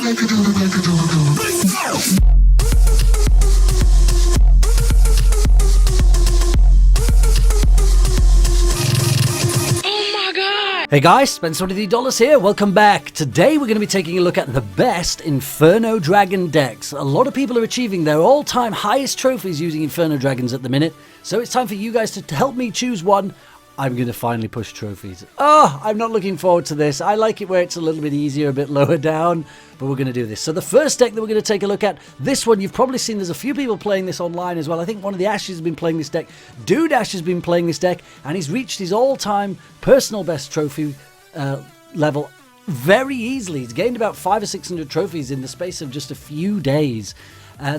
Hey guys, Spencer$20 here, welcome back. Today we're going to be taking a look at the best Inferno Dragon decks. A lot of people are achieving their all-time highest trophies using Inferno Dragons at the minute, so it's time for you guys to help me choose one. I'm going to finally push trophies. Oh, I'm not looking forward to this. I like it where it's a little bit easier, a bit lower down, but we're going to do this. So the first deck that we're going to take a look at, this one you've probably seen, there's a few people playing this online as well. I think one of the Ashes has been playing this deck. Dude Ash has been playing this deck, and he's reached his all-time personal best trophy level very easily. He's gained about 500 or 600 trophies in the space of just a few days.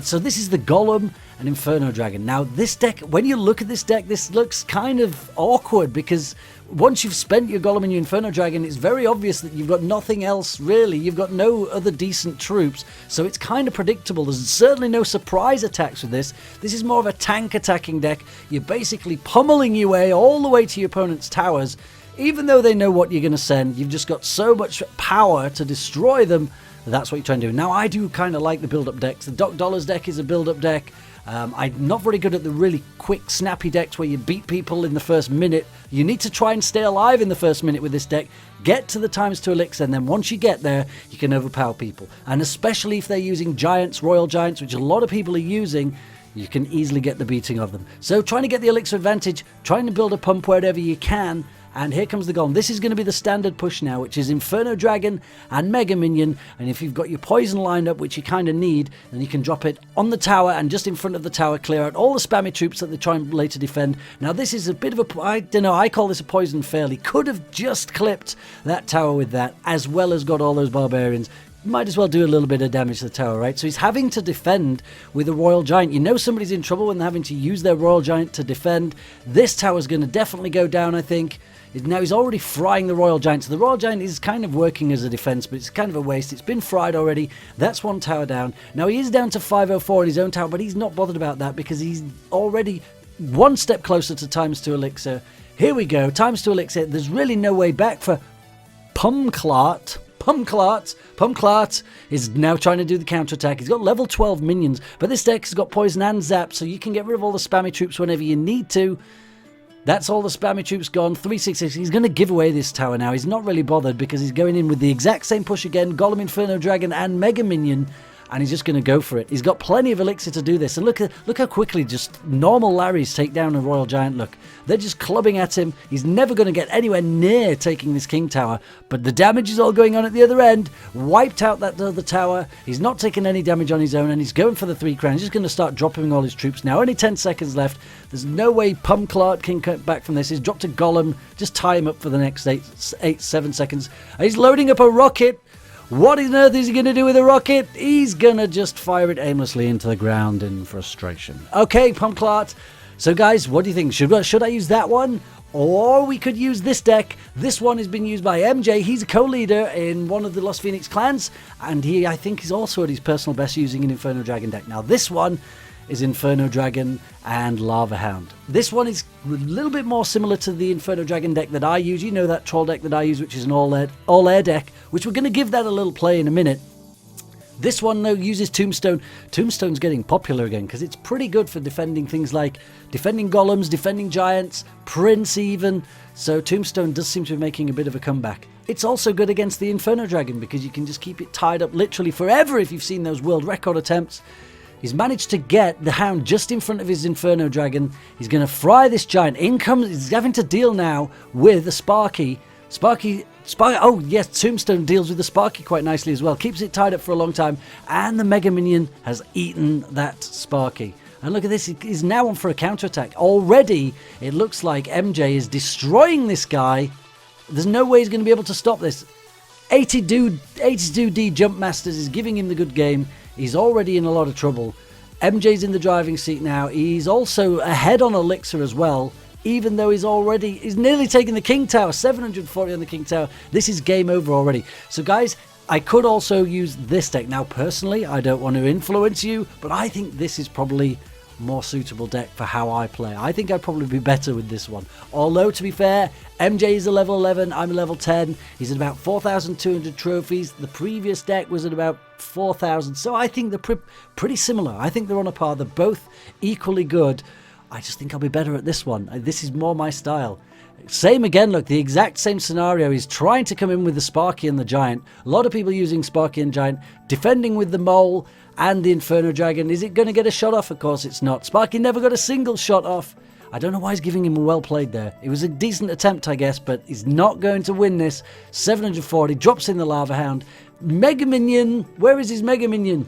So this is the Golem and Inferno Dragon. Now this deck, when you look at this deck, this looks kind of awkward because once you've spent your Golem and your Inferno Dragon, it's very obvious that you've got nothing else really. You've got no other decent troops, so it's kind of predictable. There's certainly no surprise attacks with this. This is more of a tank attacking deck. You're basically pummeling your way all the way to your opponent's towers. Even though they know what you're going to send, you've just got so much power to destroy them. That's what you're trying to do. Now, I do kind of like the build-up decks. The Doc Dollars deck is a build-up deck. I'm not very good at the really quick, snappy decks where you beat people in the first minute. You need to try and stay alive in the first minute with this deck. Get to the ×2 elixir, and then once you get there, you can overpower people. And especially if they're using giants, royal giants, which a lot of people are using, you can easily get the beating of them. So trying to get the elixir advantage, trying to build a pump wherever you can. And here comes the Golem. This is going to be the standard push now, which is Inferno Dragon and Mega Minion. And if you've got your poison lined up, which you kind of need, then you can drop it on the tower and just in front of the tower, clear out all the spammy troops that they try and later defend. Now this is a bit of a, I don't know, I call this a poison fail. He could have just clipped that tower with that, as well as got all those barbarians. Might as well do a little bit of damage to the tower, right? So he's having to defend with a Royal Giant. You know somebody's in trouble when they're having to use their Royal Giant to defend. This tower's going to definitely go down, I think. Now he's already frying the Royal Giant. So the Royal Giant is kind of working as a defense, but it's kind of a waste. It's been fried already. That's one tower down. Now he is down to 504 in his own tower, but he's not bothered about that because he's already one step closer to ×2 elixir. Here we go, ×2 elixir. There's really no way back for Pumclart. Pumclart is now trying to do the counterattack. He's got level 12 minions, but this deck has got poison and zap, so you can get rid of all the spammy troops whenever you need to. That's all the spammy troops gone. 366. He's going to give away this tower now. He's not really bothered because he's going in with the exact same push again. Golem, Inferno Dragon and Mega Minion. And he's just going to go for it. He's got plenty of elixir to do this. And look how quickly just normal Larrys take down a Royal Giant. Look, they're just clubbing at him. He's never going to get anywhere near taking this King Tower. But the damage is all going on at the other end. Wiped out that other tower. He's not taking any damage on his own. And he's going for the 3 crowns. He's just going to start dropping all his troops now. Only 10 seconds left. There's no way Pumclart can come back from this. He's dropped a Golem. Just tie him up for the next 7 seconds. He's loading up a rocket. What on earth is he going to do with a rocket? He's going to just fire it aimlessly into the ground in frustration. Okay, Pumclart. So guys, what do you think? Should I use that one? Or we could use this deck. This one has been used by MJ. He's a co-leader in one of the Lost Phoenix clans. And he, I think, is also at his personal best using an Inferno Dragon deck. Now this one is Inferno Dragon and Lava Hound. This one is a little bit more similar to the Inferno Dragon deck that I use. You know that troll deck that I use, which is an all-air deck, which we're going to give that a little play in a minute. This one, though, uses Tombstone. Tombstone's getting popular again because it's pretty good for defending things like defending golems, defending giants, Prince even. So Tombstone does seem to be making a bit of a comeback. It's also good against the Inferno Dragon because you can just keep it tied up literally forever if you've seen those world record attempts. He's managed to get the Hound just in front of his Inferno Dragon. He's going to fry this giant. He's having to deal now with the Sparky. Oh yes, Tombstone deals with the Sparky quite nicely as well. Keeps it tied up for a long time. And the Mega Minion has eaten that Sparky. And look at this, he's now on for a counterattack. Already, it looks like MJ is destroying this guy. There's no way he's going to be able to stop this. 82D Jump Masters is giving him the good game. He's already in a lot of trouble. MJ's in the driving seat now. He's also ahead on elixir as well, even though he's nearly taken the King Tower. 740 on the King Tower. This is game over already. So guys, I could also use this deck. Now personally, I don't want to influence you, but I think this is probably more suitable deck for how I play. I think I'd probably be better with this one. Although, to be fair, MJ is a level 11, I'm a level 10. He's at about 4,200 trophies. The previous deck was at about 4,000. So I think they're pretty similar. I think they're on a par. They're both equally good. I just think I'll be better at this one. This is more my style. Same again, look, the exact same scenario. He's trying to come in with the Sparky and the Giant. A lot of people using Sparky and Giant, defending with the Mole and the Inferno Dragon. Is it going to get a shot off? Of course it's not. Sparky never got a single shot off. I don't know why he's giving him a well played there. It was a decent attempt, I guess, but he's not going to win this. 740, drops in the Lava Hound. Mega Minion, where is his Mega Minion?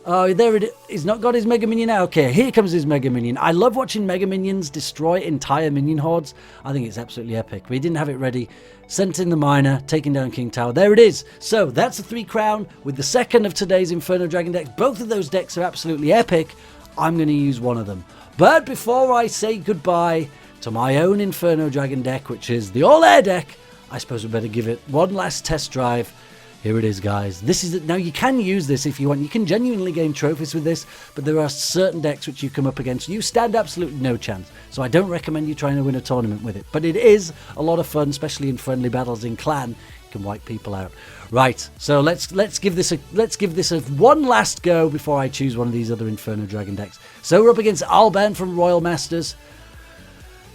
Oh, there it is. He's not got his Mega Minion out. Okay, here comes his Mega Minion. I love watching Mega Minions destroy entire minion hordes. I think it's absolutely epic. But he didn't have it ready. Sent in the Miner, taking down King Tower. There it is. So, that's a 3 crown with the second of today's Inferno Dragon decks. Both of those decks are absolutely epic. I'm going to use one of them. But before I say goodbye to my own Inferno Dragon deck, which is the all-air deck, I suppose we better give it one last test drive. Here it is, guys. This is it. Now, you can use this if you want. You can genuinely gain trophies with this, but there are certain decks which you come up against. You stand absolutely no chance. So I don't recommend you trying to win a tournament with it. But it is a lot of fun, especially in friendly battles in clan. You can wipe people out. Right. So let's give this a one last go before I choose one of these other Inferno Dragon decks. So we're up against Alban from Royal Masters.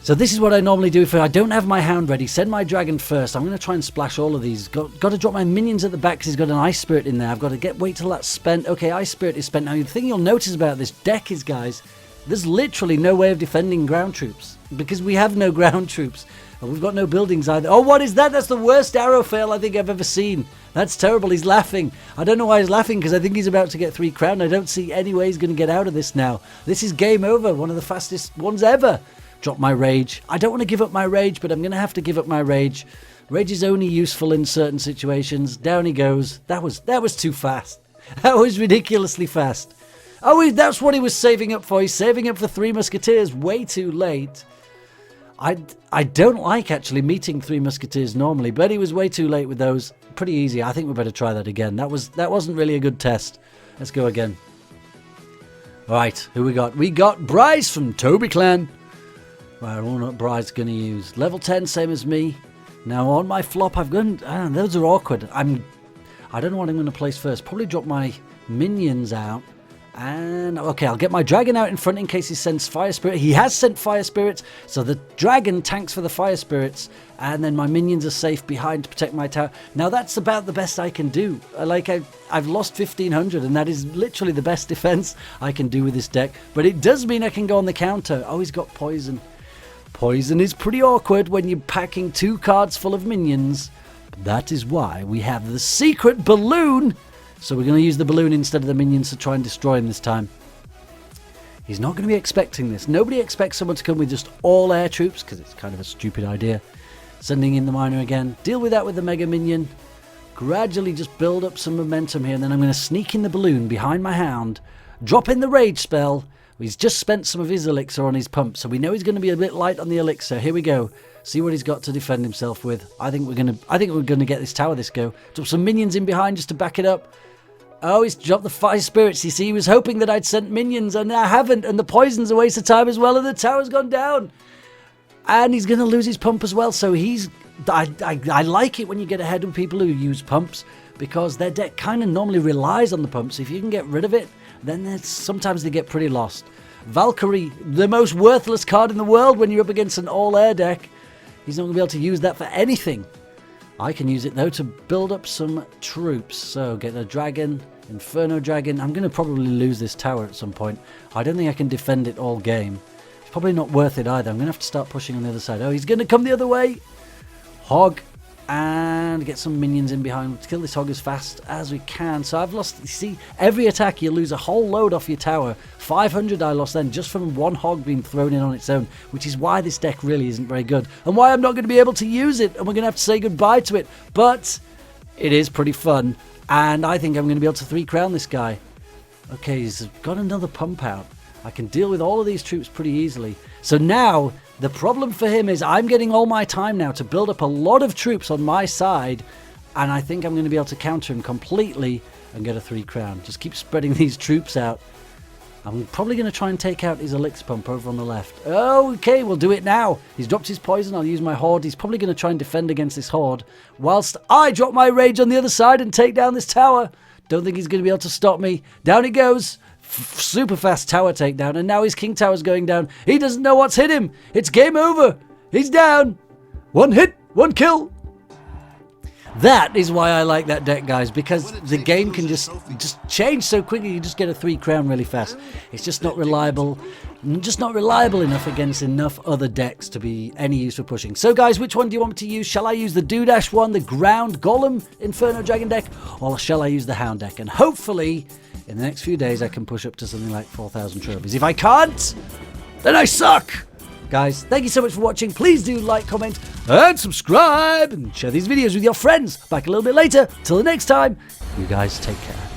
So this is what I normally do if I don't have my Hound ready. Send my Dragon first. I'm going to try and splash all of these. Got to drop my minions at the back because he's got an Ice Spirit in there. I've got to wait till that's spent. Okay, Ice Spirit is spent. Now, the thing you'll notice about this deck is, guys, there's literally no way of defending ground troops because we have no ground troops. And we've got no buildings either. Oh, what is that? That's the worst arrow fail I think I've ever seen. That's terrible. He's laughing. I don't know why he's laughing because I think he's about to get 3 crown. I don't see any way he's going to get out of this now. This is game over. One of the fastest ones ever. Drop my Rage. I don't want to give up my Rage, but I'm going to have to give up my Rage. Rage is only useful in certain situations. Down he goes. That was too fast. That was ridiculously fast. Oh, that's what he was saving up for. He's saving up for 3 Musketeers. Way too late. I don't like actually meeting 3 Musketeers normally, but he was way too late with those. Pretty easy. I think we better try that again. That wasn't really a good test. Let's go again. All right, who we got? We got Bryce from Toby Clan. Right, I wonder what Bryce's going to use. Level 10, same as me. Now, on my flop, I've gone... those are awkward. I don't know what I'm going to place first. Probably drop my minions out. And, okay, I'll get my Dragon out in front in case he sends Fire Spirit. He has sent Fire Spirits, so the Dragon tanks for the Fire Spirits. And then my minions are safe behind to protect my tower. Now, that's about the best I can do. I've lost 1,500, and that is literally the best defense I can do with this deck. But it does mean I can go on the counter. Oh, he's got Poison. Poison is pretty awkward when you're packing 2 cards full of minions. That is why we have the secret balloon. So we're going to use the balloon instead of the minions to try and destroy him this time. He's not going to be expecting this. Nobody expects someone to come with just all air troops because it's kind of a stupid idea. Sending in the Miner again. Deal with that with the Mega Minion. Gradually just build up some momentum here. And then I'm going to sneak in the balloon behind my Hound. Drop in the Rage spell. He's just spent some of his elixir on his pump, so we know he's going to be a bit light on the elixir. Here we go. See what he's got to defend himself with. I think we're going to get this tower this go. Drop some minions in behind just to back it up. Oh, he's dropped the Fire Spirits. You see, he was hoping that I'd sent minions, and I haven't. And the Poison's a waste of time as well, and the tower's gone down. And he's going to lose his pump as well. So I like it when you get ahead of people who use pumps, because their deck kind of normally relies on the pumps. If you can get rid of it, then sometimes they get pretty lost. Valkyrie, the most worthless card in the world when you're up against an all-air deck. He's not going to be able to use that for anything. I can use it, though, to build up some troops. So, get a Dragon, Inferno Dragon. I'm going to probably lose this tower at some point. I don't think I can defend it all game. It's probably not worth it either. I'm going to have to start pushing on the other side. Oh, he's going to come the other way. Hog. And get some minions in behind to kill this hog as fast as we can. So I've lost, you see, every attack you lose a whole load off your tower. 500 I lost then just from one hog being thrown in on its own, which is why this deck really isn't very good and why I'm not going to be able to use it, and we're going to have to say goodbye to it. But it is pretty fun, and I think I'm going to be able to 3 crown this guy. Okay, he's got another pump out. I can deal with all of these troops pretty easily. So now the problem for him is I'm getting all my time now to build up a lot of troops on my side, and I think I'm going to be able to counter him completely and get a 3 crown. Just keep spreading these troops out. I'm probably going to try and take out his elixir pump over on the left. Okay, we'll do it now. He's dropped his poison. I'll use my horde. He's probably going to try and defend against this horde, whilst I drop my rage on the other side and take down this tower. Don't think he's going to be able to stop me. Down he goes. Super fast tower takedown, and now his king tower's going down. He doesn't know what's hit him. It's game over. He's down. One hit, one kill. That is why I like that deck, guys, because the game can just change so quickly. You just get a 3 crown really fast. It's just not reliable enough against enough other decks to be any use for pushing. So, guys, which one do you want me to use? Shall I use the Doodash one, the Ground Golem Inferno Dragon deck, or shall I use the Hound deck? And hopefully, in the next few days, I can push up to something like 4,000 trophies. If I can't, then I suck! Guys, thank you so much for watching. Please do like, comment, and subscribe, and share these videos with your friends. Back a little bit later. Till the next time, you guys take care.